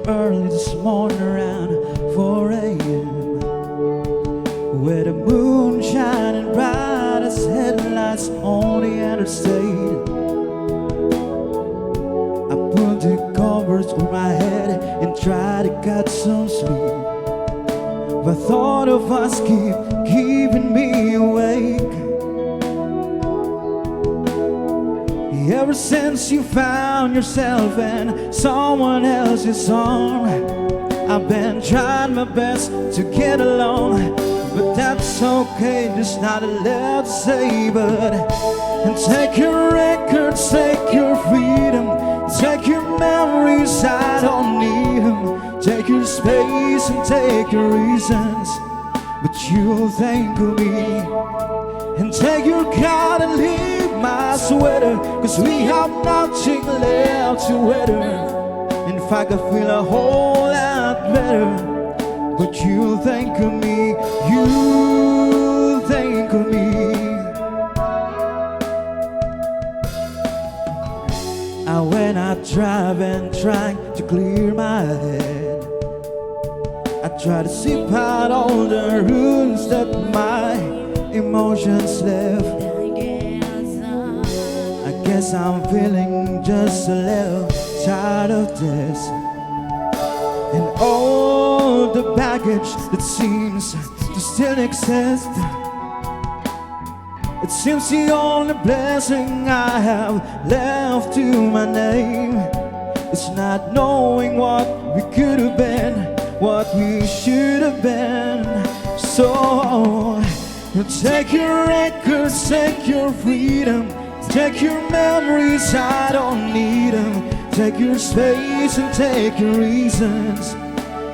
early this morning around 4 a.m. With the moon shining bright as headlights on the interstate. I put the covers on my head and tried to get some sleep. The thought of us keeping me awake. Ever since you found yourself in someone else's arm, I've been trying my best to get along, but that's okay, there's not a lot to say. But and take your records, take your freedom, take your memories, I don't need them. Take your space and take your reasons, but you'll think of me. And take your card and leave my sweater, 'cause we have nothing left to weather. In fact, I feel a whole lot better, but you'll think of me, you'll think of me. When I drive and try to clear my head, I try to sip out all the ruins that my emotions left. I guess I'm feeling just a little tired of this, and all the baggage that seems to still exist. It seems the only blessing I have left to my name is not knowing what we could have been, what we should have been. So take your records, take your freedom, take your memories, I don't need them. Take your space and take your reasons,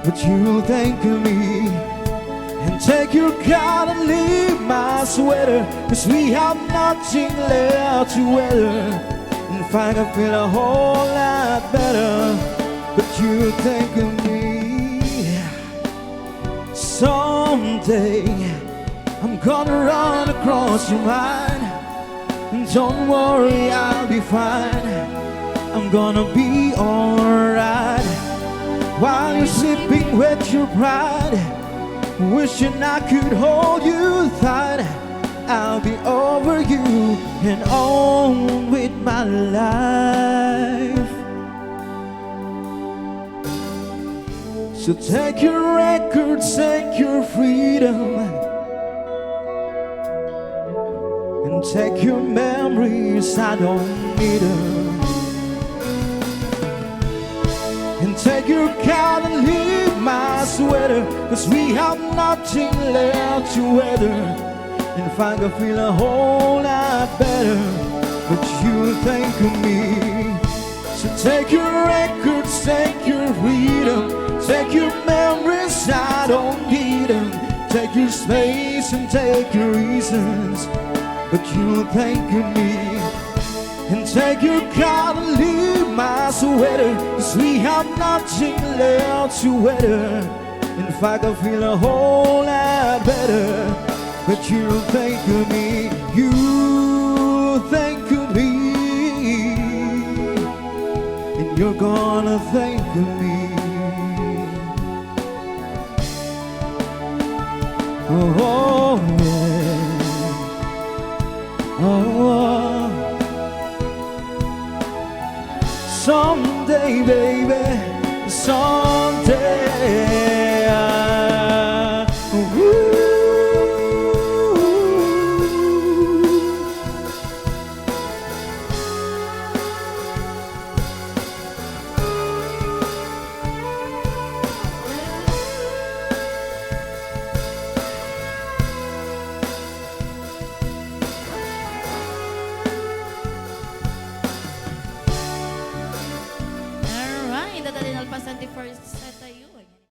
but you'll think of me. And take your card and leave my sweater, 'cause we have nothing left to weather. In fact, I feel a whole lot better, but you'll think of me. Someday I'm gonna run across your mind, and don't worry, I'll be fine. I'm gonna be alright while you're sleeping with your pride, wishing I could hold you tight. I'll be over you and on with my life. So take your records, take your freedom, and take your memories, I don't need them. And take your card and leave my sweater, 'cause we have nothing left to weather. In fact, I feel a whole lot better, but you think of me. So take your records, take your freedom, take your memories, I don't need them. Take your space and take your reasons, but you think of me. And take your card and leave my sweater, 'cause we have nothing left to weather. In fact, I feel a whole lot better, but you'll think of me, you'll think of me, and you're gonna think of me. Oh, oh yeah. Oh, oh. Someday, baby, someday